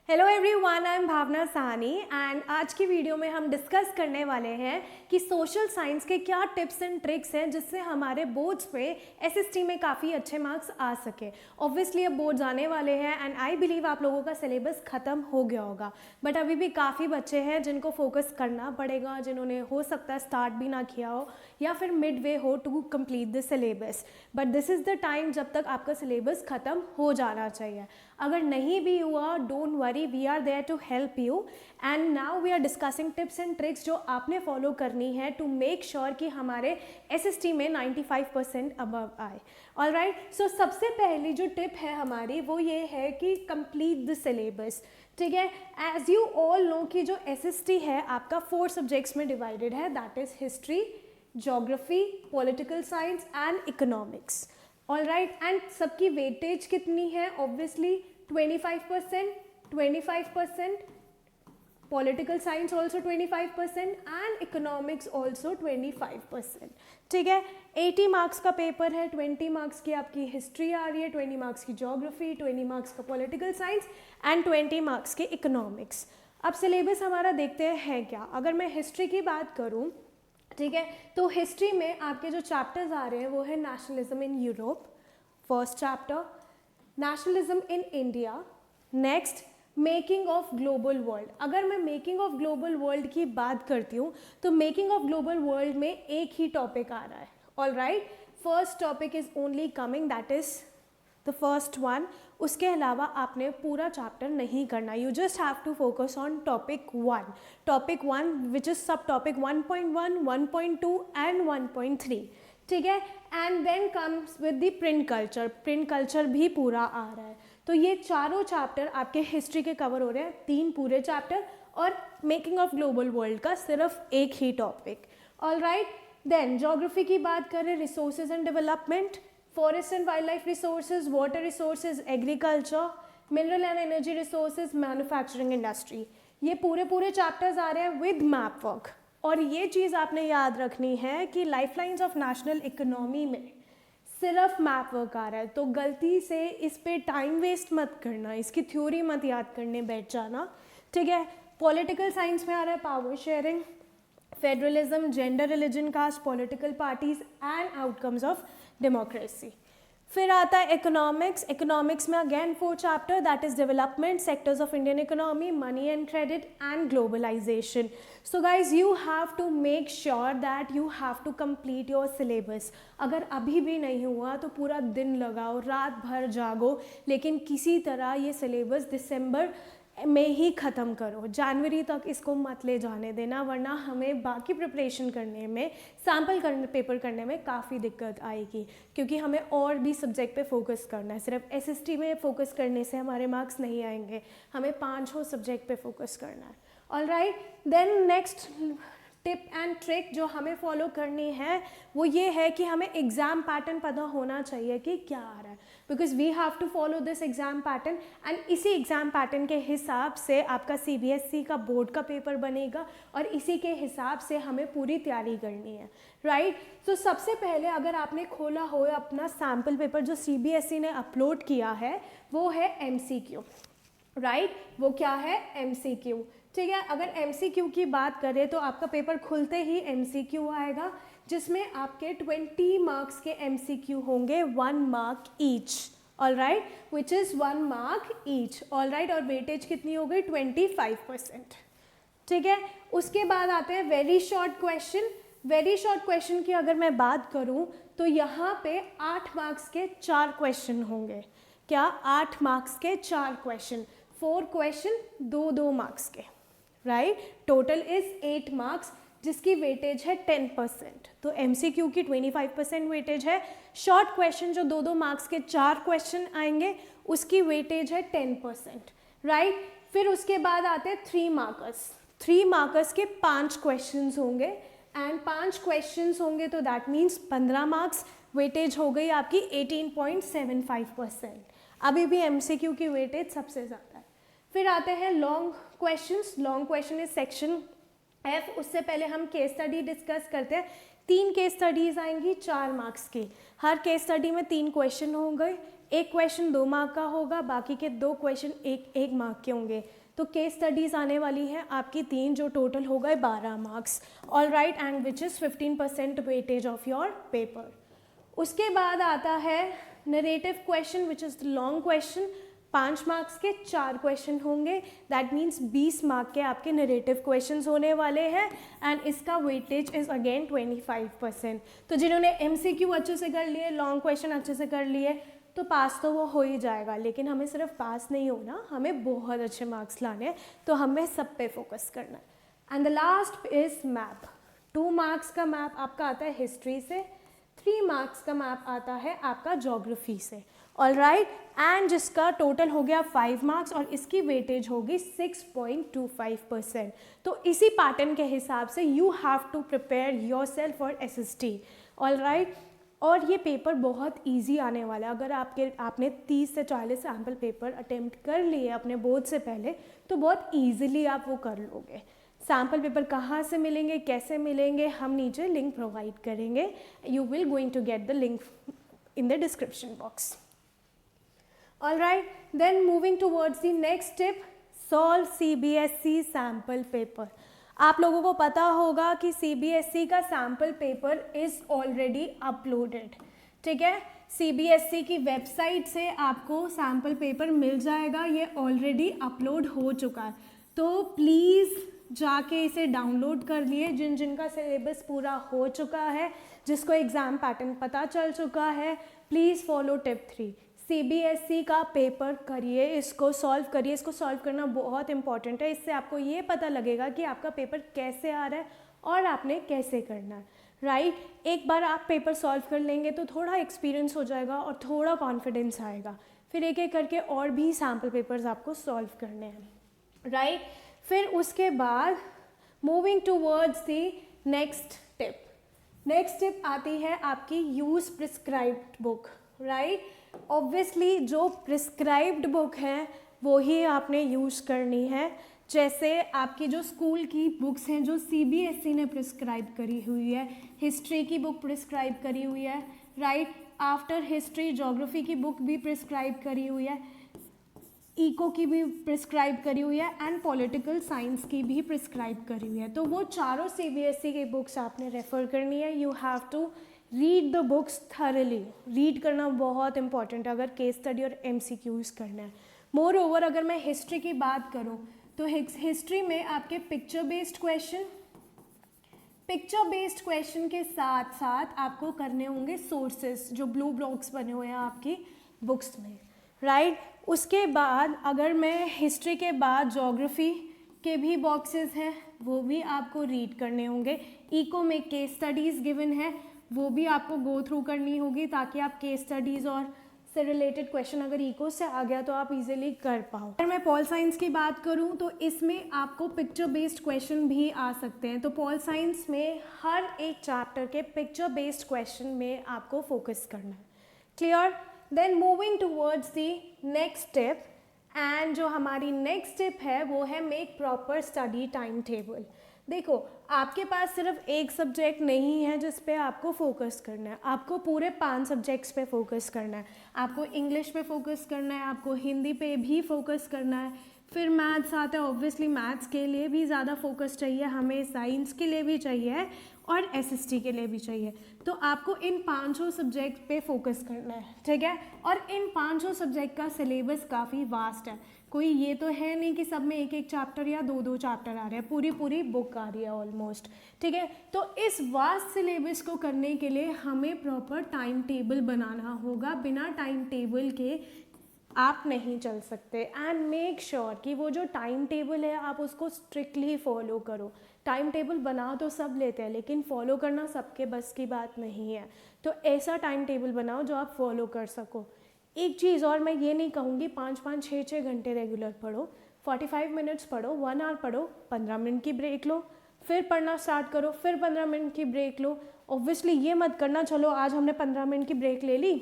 Hello everyone, I am Bhavna Sahni and आज की video में हम डिस्कस करने वाले हैं कि सोशल साइंस के क्या टिप्स एंड ट्रिक्स हैं जिससे हमारे बोर्ड्स पे एसएसटी में काफ़ी अच्छे मार्क्स आ सके। ऑब्वियसली अब बोर्ड्स आने वाले हैं एंड आई बिलीव आप लोगों का सिलेबस ख़त्म हो गया होगा, बट अभी भी काफ़ी बच्चे हैं जिनको फोकस करना पड़ेगा, जिन्होंने हो सकता है स्टार्ट भी ना किया हो या फिर मिड वे हो to complete the syllabus. But this is the time जब तक आपका सिलेबस ख़त्म हो जाना चाहिए। अगर नहीं भी हुआ, don't worry, we are there to help you and now we are discussing tips and tricks जो आपने फॉलो करनी है टू मेक श्योर कि हमारे एसएसटी में 95% अबव आए। ऑलराइट, सो सबसे पहली जो टिप है हमारी वो ये है कि कंप्लीट द सिलेबस। ठीक है, एज यू ऑल नो कि जो एसएसटी है आपका 4 सब्जेक्ट्स में डिवाइडेड है, that is history, geography, political science and economics. All right, and सबकी वेटेज कितनी है? Obviously 25%, political science also 25% and economics also 25%। ठीक है, 80 मार्क्स का पेपर है, 20 मार्क्स की आपकी हिस्ट्री आ रही है, 20 मार्क्स की ज्योग्राफी, 20 मार्क्स का पॉलिटिकल साइंस एंड 20 मार्क्स के इकोनॉमिक्स। अब सिलेबस हमारा देखते हैं क्या। अगर मैं हिस्ट्री की बात करूँ, ठीक है, तो हिस्ट्री में आपके जो चैप्टर्स आ रहे हैं वो है nationalism in Europe, first chapter, nationalism in India, next making of global world. अगर मैं मेकिंग ऑफ ग्लोबल वर्ल्ड की बात करती हूँ तो मेकिंग ऑफ ग्लोबल वर्ल्ड में एक ही टॉपिक आ रहा है। All right, first topic is only coming, that is the first one. उसके अलावा आपने पूरा चैप्टर नहीं करना, you just have to focus on topic one which is subtopic 1.1, 1.2 and 1.3। ठीक है, and then comes with the print culture भी पूरा आ रहा है। तो ये चारों चैप्टर आपके हिस्ट्री के कवर हो रहे हैं, 3 पूरे चैप्टर और मेकिंग ऑफ ग्लोबल वर्ल्ड का सिर्फ एक ही topic. All right, then geography की बात करें, resources and development, forest and wildlife resources, water resources, agriculture, mineral and energy resources, manufacturing industry. ये पूरे चैप्टर्स आ रहे हैं विद मैप वर्क। और ये चीज़ आपने याद रखनी है कि लाइफलाइंस ऑफ नेशनल इकोनॉमी में सिर्फ मैप वर्क आ रहा है, तो गलती से इस पे टाइम वेस्ट मत करना, इसकी थ्योरी मत याद करने बैठ जाना। ठीक है, पॉलिटिकल साइंस में आ रहा है power sharing, federalism, gender, religion, caste, political parties and outcomes of democracy. फिर आता है इकोनॉमिक्स में again 4 chapter, that is development, sectors of Indian economy, money and credit and globalisation. So guys you have to make sure that you have to complete your syllabus. अगर अभी भी नहीं हुआ तो पूरा दिन लगाओ, रात भर जागो, लेकिन किसी तरह ये सिलेबस दिसंबर में ही ख़त्म करो, जनवरी तक इसको मत ले जाने देना, वरना हमें बाकी प्रिपरेशन करने में, पेपर करने में काफ़ी दिक्कत आएगी, क्योंकि हमें और भी सब्जेक्ट पे फोकस करना है। सिर्फ एसएसटी में फोकस करने से हमारे मार्क्स नहीं आएंगे, हमें 5 सब्जेक्ट पे फोकस करना है। All right, then next tip and trick जो हमें फॉलो करनी है वो ये है कि हमें एग्ज़ाम पैटर्न पता होना चाहिए कि क्या आ रहा है, because we have to follow this exam pattern and इसी एग्ज़ाम पैटर्न के हिसाब से आपका सीबीएसई का बोर्ड का पेपर बनेगा और इसी के हिसाब से हमें पूरी तैयारी करनी है। राइट, तो सबसे पहले अगर आपने खोला हो अपना सैम्पल पेपर जो सीबीएसई ने अपलोड किया है वो है एमसीक्यू। राइट, वो क्या है? एमसीक्यू। ठीक है, अगर एमसीक्यू की बात करें तो आपका पेपर खुलते ही एमसीक्यू आएगा, जिसमें आपके 20 मार्क्स के एमसीक्यू होंगे, 1 mark each. All right, which is 1 mark each. All right, और वेटेज कितनी हो गई? 25%। ठीक है, उसके बाद आते हैं very short question. Very short question की अगर मैं बात करूं तो यहाँ पे 8 मार्क्स के 4 क्वेश्चन होंगे। क्या? 8 मार्क्स के 4 क्वेश्चन, 4 क्वेश्चन 2-2 मार्क्स के। राइट, टोटल इज 8 मार्क्स जिसकी वेटेज है 10%। तो एमसीक्यू की 25% वेटेज है, शॉर्ट क्वेश्चन जो 2-2 मार्क्स के 4 क्वेश्चन आएंगे उसकी वेटेज है 10%। राइट, फिर उसके बाद आते हैं 3 मार्कर्स। 3 मार्कर्स के 5 क्वेश्चन होंगे एंड 5 क्वेश्चन होंगे तो दैट मीन्स 15 मार्क्स, वेटेज हो गई आपकी 18.75%। अभी भी एमसीक्यू की वेटेज सबसे ज़्यादा है। फिर आते हैं long questions. Long question is section F. उससे पहले हम केस स्टडी डिस्कस करते हैं। 3 केस स्टडीज आएंगी 4 मार्क्स की, हर केस स्टडी में 3 क्वेश्चन होंगे, एक क्वेश्चन 2 मार्क का होगा, बाकी के 2 क्वेश्चन 1 मार्क के होंगे। तो केस स्टडीज़ आने वाली है आपकी 3, जो टोटल हो गए 12 marks. All right, and which is 15% weightage of your paper. उसके बाद आता है narrative question which is the long question. 5 marks के 4 क्वेश्चन होंगे, दैट मीन्स 20 मार्क के आपके नरेटिव क्वेश्चंस होने वाले हैं, एंड इसका वेटेज इज़ अगेन 25%। तो जिन्होंने MCQ अच्छे से कर लिए, लॉन्ग क्वेश्चन अच्छे से कर लिए, तो पास तो वो हो ही जाएगा। लेकिन हमें सिर्फ पास नहीं होना, हमें बहुत अच्छे मार्क्स लाने हैं, तो हमें सब पे फोकस करना है। And the last is map. 2 marks का मैप आपका आता है हिस्ट्री से, 3 मार्क्स का मैप आता है आपका ज्योग्राफी से। ऑल राइट, एंड जिसका टोटल हो गया 5 मार्क्स और इसकी वेटेज होगी 6.25%। तो इसी पैटर्न के हिसाब से you have to prepare yourself for SST। All right, और ये पेपर बहुत इजी आने वाला है। अगर आपने 30 से 40 सैम्पल पेपर अटेम्प्ट कर लिए अपने बोर्ड से पहले, तो बहुत ईजिली आप वो कर लोगे। सैम्पल पेपर कहाँ से मिलेंगे, कैसे मिलेंगे, हम नीचे लिंक प्रोवाइड करेंगे। You will going to get the link in the description box. All right, then moving towards the next step, solve CBSE sample paper. आप लोगों को पता होगा कि CBSE का sample paper is already uploaded. ठीक है, CBSE की वेबसाइट से आपको सैम्पल पेपर मिल जाएगा, ये ऑलरेडी अपलोड हो चुका है। तो प्लीज़ जाके इसे डाउनलोड कर लिए। जिनका सिलेबस पूरा हो चुका है, जिसको एग्ज़ाम पैटर्न पता चल चुका है, प्लीज़ फॉलो टिप 3। CBSE का पेपर करिए, इसको सॉल्व करिए। इसको सॉल्व करना बहुत इंपॉर्टेंट है। इससे आपको ये पता लगेगा कि आपका पेपर कैसे आ रहा है और आपने कैसे करना है। राइट, एक बार आप पेपर सॉल्व कर लेंगे तो थोड़ा एक्सपीरियंस हो जाएगा और थोड़ा कॉन्फिडेंस आएगा। फिर एक एक करके और भी सैम्पल पेपर्स आपको सॉल्व करने हैं। राइट, फिर उसके बाद moving towards the next tip. Next tip आती है आपकी use prescribed book. Right, obviously जो प्रिस्क्राइब्ड बुक है वो ही आपने यूज़ करनी है। जैसे आपकी जो स्कूल की बुक्स हैं, जो CBSE ने प्रिस्क्राइब करी हुई है, हिस्ट्री की बुक प्रिस्क्राइब करी हुई है। राइट, आफ्टर हिस्ट्री ज्योग्राफी की बुक भी प्रिस्क्राइब करी हुई है, इको की भी प्रिस्क्राइब करी हुई है, एंड पॉलिटिकल साइंस की भी प्रिस्क्राइब करी हुई है। तो वो चारों CBSE की बुक्स आपने रेफ़र करनी है। You have to read the books thoroughly. Read करना बहुत इंपॉर्टेंट है अगर केस स्टडी और MCQs करना है। मोर ओवर, अगर मैं हिस्ट्री की बात करूँ तो हिस्ट्री में आपके पिक्चर बेस्ड क्वेश्चन के साथ साथ आपको करने होंगे सोर्सेस, जो ब्लू ब्लॉक्स बने हुए हैं आपकी बुक्स में। राइट, उसके बाद अगर मैं हिस्ट्री के बाद ज्योग्राफी के भी बॉक्सेस हैं, वो भी आपको रीड करने होंगे। इको में केस स्टडीज़ गिवन है, वो भी आपको गो थ्रू करनी होगी, ताकि आप केस स्टडीज़ और से रिलेटेड क्वेश्चन अगर इको से आ गया तो आप इजीली कर पाओ। अगर मैं पॉल साइंस की बात करूं तो इसमें आपको पिक्चर बेस्ड क्वेश्चन भी आ सकते हैं। तो पॉल साइंस में हर एक चैप्टर के पिक्चर बेस्ड क्वेश्चन में आपको फोकस करना है। Clear? Then moving towards the next step, and जो हमारी नेक्स्ट स्टेप है वो है make proper study time table. देखो, आपके पास सिर्फ एक सब्जेक्ट नहीं है जिस पे आपको फोकस करना है, आपको पूरे 5 सब्जेक्ट्स पे फोकस करना है। आपको इंग्लिश पे फोकस करना है, आपको हिंदी पे भी फोकस करना है, फिर मैथ्स आता है। ऑब्वियसली मैथ्स के लिए भी ज़्यादा फोकस चाहिए हमें, साइंस के लिए भी चाहिए और SST के लिए भी चाहिए। तो आपको इन 5 सब्जेक्ट पे फोकस करना है, ठीक है। और इन 5 सब्जेक्ट का सिलेबस काफ़ी वास्ट है। कोई ये तो है नहीं कि सब में एक एक चैप्टर या 2 चैप्टर आ रहे हैं, पूरी बुक आ रही है ऑलमोस्ट, ठीक है। तो इस वास्ट सिलेबस को करने के लिए हमें प्रॉपर टाइम टेबल बनाना होगा। बिना टाइम टेबल के आप नहीं चल सकते। एंड मेक श्योर कि वो जो टाइम टेबल है आप उसको स्ट्रिक्टली फॉलो करो। टाइम टेबल बना तो सब लेते हैं, लेकिन फॉलो करना सबके बस की बात नहीं है। तो ऐसा टाइम टेबल बनाओ जो आप फॉलो कर सको। एक चीज़ और, मैं ये नहीं कहूँगी 5-5, 6-6 घंटे रेगुलर पढ़ो, 45 मिनट्स पढ़ो, 1 आवर पढ़ो, 15 मिनट की ब्रेक लो, फिर पढ़ना स्टार्ट करो, फिर 15 मिनट की ब्रेक लो। ऑब्वियसली ये मत करना चलो आज हमने 15 मिनट की ब्रेक ले ली,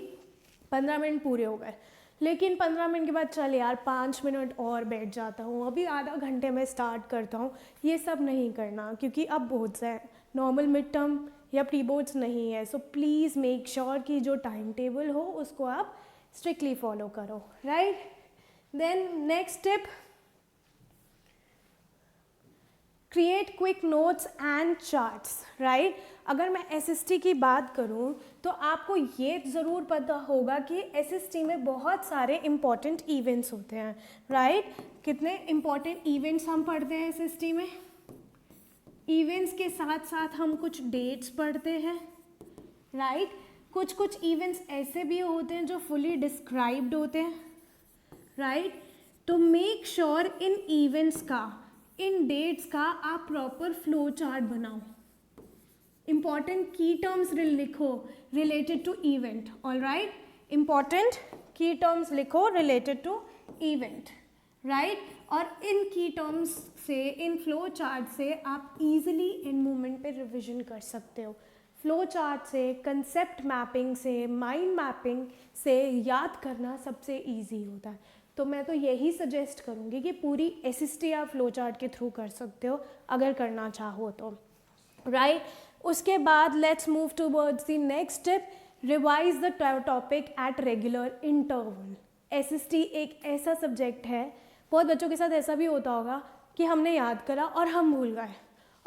15 मिनट पूरे हो गए, लेकिन 15 मिनट के बाद चल यार 5 मिनट और बैठ जाता हूँ, अभी आधा घंटे में स्टार्ट करता हूँ। ये सब नहीं करना, क्योंकि अब बोर्ड्स हैं, नॉर्मल मिड टर्म या प्री बोर्ड्स नहीं है। सो प्लीज़ मेक श्योर कि जो टाइम टेबल हो उसको आप स्ट्रिक्टली फॉलो करो, right. Then next tip, create quick notes and charts, right. अगर मैं एसएसटी की बात करूं तो आपको ये ज़रूर पता होगा कि एसएसटी में बहुत सारे इम्पॉर्टेंट इवेंट्स होते हैं, राइट। कितने इम्पॉर्टेंट इवेंट्स हम पढ़ते हैं एसएसटी में। इवेंट्स के साथ साथ हम कुछ डेट्स पढ़ते हैं, राइट। कुछ इवेंट्स ऐसे भी होते हैं जो फुली डिस्क्राइब्ड होते हैं, राइट। तो मेक श्योर इन इवेंट्स का, इन डेट्स का आप प्रॉपर फ्लो चार्ट बनाओ। इंपॉर्टेंट की टर्म्स लिखो related to event, all right. Important की टर्म्स लिखो रिलेटेड टू इवेंट, राइट। और इन की टर्म्स से, इन फ्लो चार्ट से आप इजीली इन मोमेंट पे रिवीजन कर सकते हो। फ्लो चार्ट से, कंसेप्ट मैपिंग से, माइंड मैपिंग से याद करना सबसे इजी होता है। तो मैं तो यही सजेस्ट करूँगी कि पूरी एसएसटी आप फ्लो चार्ट के थ्रू कर सकते हो अगर करना चाहो तो, राइट। उसके बाद let's move towards the next step, revise the topic at regular interval. SST एक ऐसा सब्जेक्ट है, बहुत बच्चों के साथ ऐसा भी होता होगा कि हमने याद करा और हम भूल गए,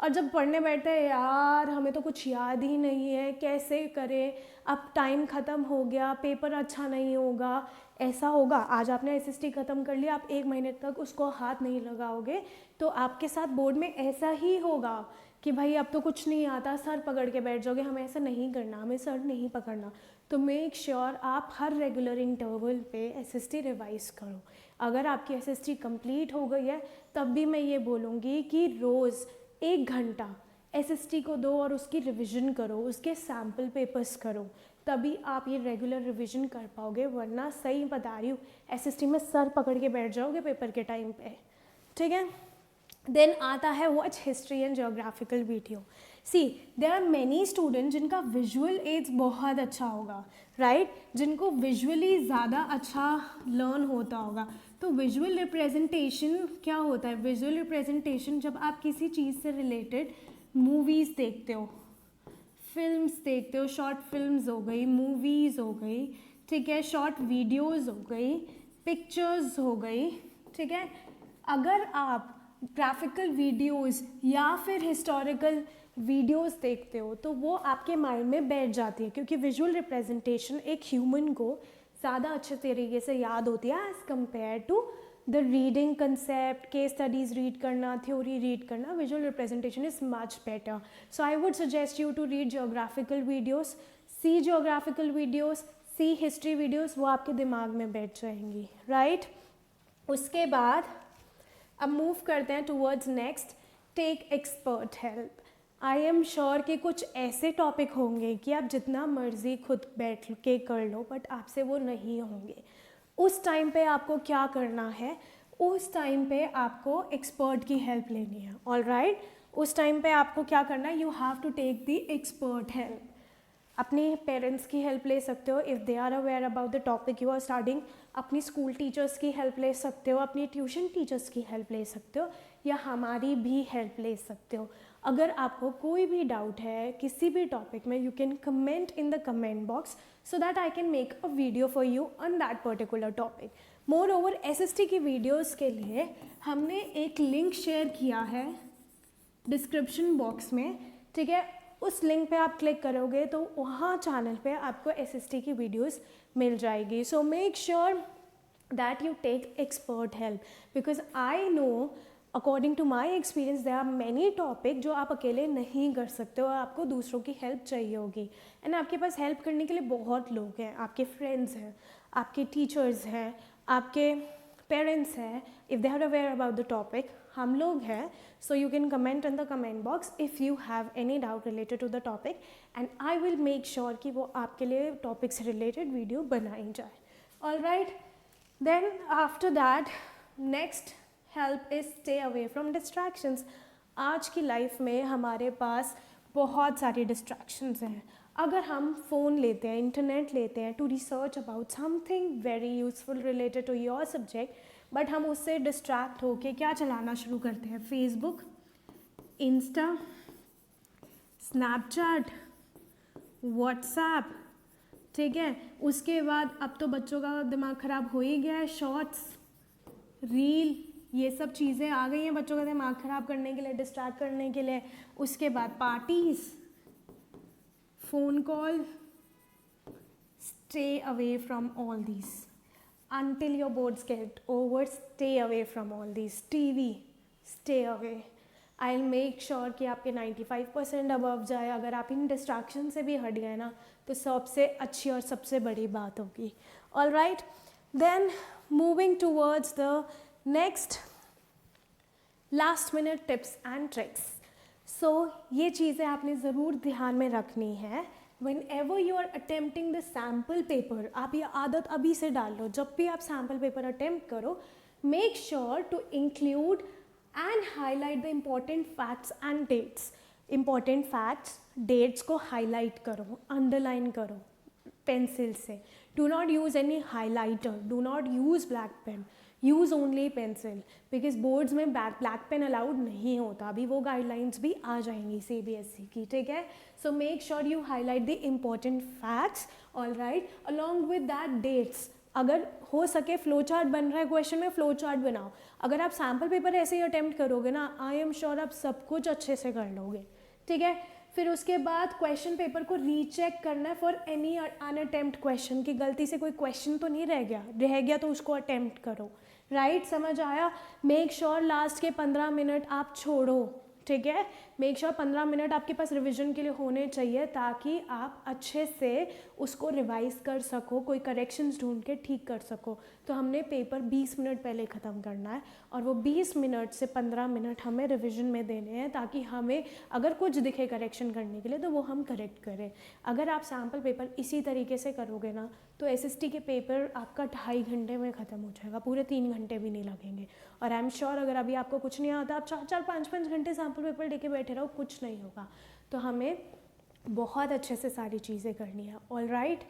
और जब पढ़ने बैठते हैं यार हमें तो कुछ याद ही नहीं है, कैसे करें, अब टाइम ख़त्म हो गया, पेपर अच्छा नहीं होगा, ऐसा होगा। आज आपने एसएसटी ख़त्म कर लिया, आप 1 महीने तक उसको हाथ नहीं लगाओगे तो आपके साथ बोर्ड में ऐसा ही होगा कि भाई अब तो कुछ नहीं आता, सर पकड़ के बैठ जाओगे। हमें ऐसा नहीं करना, हमें सर नहीं पकड़ना। तो मेक श्योर आप हर रेगुलर इंटरवल पे एसएसटी रिवाइज करो। अगर आपकी एसएसटी कंप्लीट हो गई है तब भी मैं ये बोलूँगी कि रोज़ 1 घंटा एसएसटी को दो और उसकी रिवीजन करो, उसके सैम्पल पेपर्स करो, तभी आप ये रेगुलर रिवीजन कर पाओगे। वरना सही बता रही हूँ एसएसटी में सर पकड़ के बैठ जाओगे पेपर के टाइम पे, ठीक है। देन आता है watch history and geographical video. See there are many student जिनका विजुअल एड्स बहुत अच्छा होगा, राइट, जिनको विजुअली ज़्यादा अच्छा लर्न होता होगा। तो विजुअल रिप्रेजेंटेशन क्या होता है? विजुअल रिप्रेजेंटेशन जब आप किसी चीज़ से रिलेटेड मूवीज़ देखते हो, फिल्म्स देखते हो, शॉर्ट फिल्म्स हो गई, मूवीज़ हो गई, ठीक है, शॉर्ट वीडियोस हो गई, पिक्चर्स हो गई, ठीक है। अगर आप ग्राफिकल वीडियोस या फिर हिस्टोरिकल वीडियोस देखते हो तो वो आपके माइंड में बैठ जाती है, क्योंकि विजुअल रिप्रेजेंटेशन एक ह्यूमन को ज़्यादा अच्छे तरीके से याद होती है as compare to the reading concept, case studies read करना, थ्योरी रीड करना। Visual representation is much better. So I would suggest you to read geographical videos, see geographical videos, see history videos, वो आपके दिमाग में बैठ जाएंगी, right. उसके बाद अब मूव करते हैं towards next, take expert help. I am sure कि कुछ ऐसे टॉपिक होंगे कि आप जितना मर्जी खुद बैठ के कर लो बट आपसे वो नहीं होंगे। उस टाइम पे आपको क्या करना है? उस टाइम पे आपको एक्सपर्ट की हेल्प लेनी है, ऑल राइट। उस टाइम पे आपको क्या करना है? You have to take the expert help. अपने पेरेंट्स की हेल्प ले सकते हो if they are aware about the topic you are starting. अपनी स्कूल टीचर्स की हेल्प ले सकते हो, अपनी ट्यूशन टीचर्स की हेल्प ले सकते हो, या हमारी भी हेल्प ले सकते हो। अगर आपको कोई भी डाउट है किसी भी टॉपिक में, you can comment in the comment box so that I can make a video for you on that particular topic. More over SST की वीडियोज़ के लिए हमने एक लिंक शेयर किया है डिस्क्रिप्शन बॉक्स में, ठीक है। उस लिंक पे आप क्लिक करोगे तो वहाँ चैनल पे आपको एसएसटी की वीडियोस मिल जाएगी। So make sure that you take expert help, because I know according to my experience there are many topic जो आप अकेले नहीं कर सकते हो, आपको दूसरों की हेल्प चाहिए होगी। एंड आपके पास हेल्प करने के लिए बहुत लोग हैं, आपके फ्रेंड्स हैं, आपके टीचर्स हैं, आपके पेरेंट्स हैं, if they are aware about the topic, हम लोग हैं। So you can comment in the comment box if you have any doubt related to the topic and I will make sure कि वो आपके लिए topic से related video बनाई जाए। All right, then after that next help is stay away from distractions। आज की life में हमारे पास बहुत सारी distractions हैं। अगर हम फ़ोन लेते हैं, इंटरनेट लेते हैं to research about something very useful related to your subject, but हम उससे डिस्ट्रैक्ट होके क्या चलाना शुरू करते हैं? फेसबुक, इंस्टा, स्नैपचैट, व्हाट्सएप, ठीक है। उसके बाद अब तो बच्चों का दिमाग ख़राब हो ही गया है, शॉर्ट्स, रील, ये सब चीज़ें आ गई हैं बच्चों का दिमाग ख़राब करने के लिए, डिस्ट्रैक्ट करने के लिए। उसके बाद parties, phone call, stay away from all these until your boards get over. Stay away from all these. TV, stay away. I'll make sure कि आपके 95% above जाए। अगर आप इन डिस्ट्रैक्शन से भी हट गए ना तो सबसे अच्छी और सबसे बड़ी बात होगी। All right, then moving towards the next last minute tips and tricks. So ये चीज़ें आपने ज़रूर ध्यान में रखनी है। Whenever you are attempting the sample paper, आप ये आदत अभी से डाल लो, जब भी आप sample paper attempt करो, make sure to include and highlight the important facts and dates. Important facts, dates को highlight करो, underline करो pencil से. Do not use any highlighter, do not use black pen. Use only pencil, because boards में black pen allowed नहीं होता, अभी वो guidelines भी आ जाएंगी CBSE की, ठीक है। So make sure you highlight the important facts, all right, along with that dates. अगर हो सके फ्लो चार्ट बन रहा है क्वेश्चन में, फ्लो चार्ट बनाओ। अगर आप सैम्पल पेपर ऐसे ही अटैम्प्ट करोगे ना, आई एम श्योर आप सब कुछ अच्छे से कर लोगे, ठीक है। फिर उसके बाद क्वेश्चन पेपर को रीचेक करना है फॉर एनी अनअटेम्प्ट क्वेश्चन, की गलती से कोई क्वेश्चन तो नहीं रह गया तो उसको अटेम्प्ट करो, राइट, समझ आया। मेक श्योर लास्ट के 15 मिनट आप छोड़ो, ठीक है। मेक श्योर 15 मिनट आपके पास रिवीजन के लिए होने चाहिए, ताकि आप अच्छे से उसको रिवाइज कर सको, कोई करेक्शंस ढूंढ के ठीक कर सको। तो हमने पेपर 20 मिनट पहले ख़त्म करना है, और वो 20 मिनट से 15 मिनट हमें रिवीजन में देने हैं, ताकि हमें अगर कुछ दिखे करेक्शन करने के लिए तो वो हम करेक्ट करें। अगर आप सैम्पल पेपर इसी तरीके से करोगे ना तो SST के पेपर आपका 2.5 घंटे में ख़त्म हो जाएगा, पूरे 3 घंटे भी नहीं लगेंगे। और आई एम श्योर अगर अभी आपको कुछ नहीं आता, आप 4-4, 5-5 घंटे सैम्पल पेपर लेके बैठे रहो, कुछ नहीं होगा। तो हमें बहुत अच्छे से सारी चीज़ें करनी है, all right.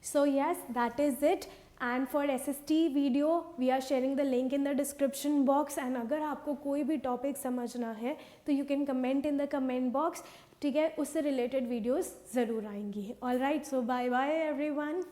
So yes, that is it. And for SST video we are sharing the link in the description box. And अगर आपको कोई भी टॉपिक समझना है तो you can comment in the comment box, ठीक है, उससे रिलेटेड वीडियोज़ ज़रूर आएंगी, all right. So bye bye everyone.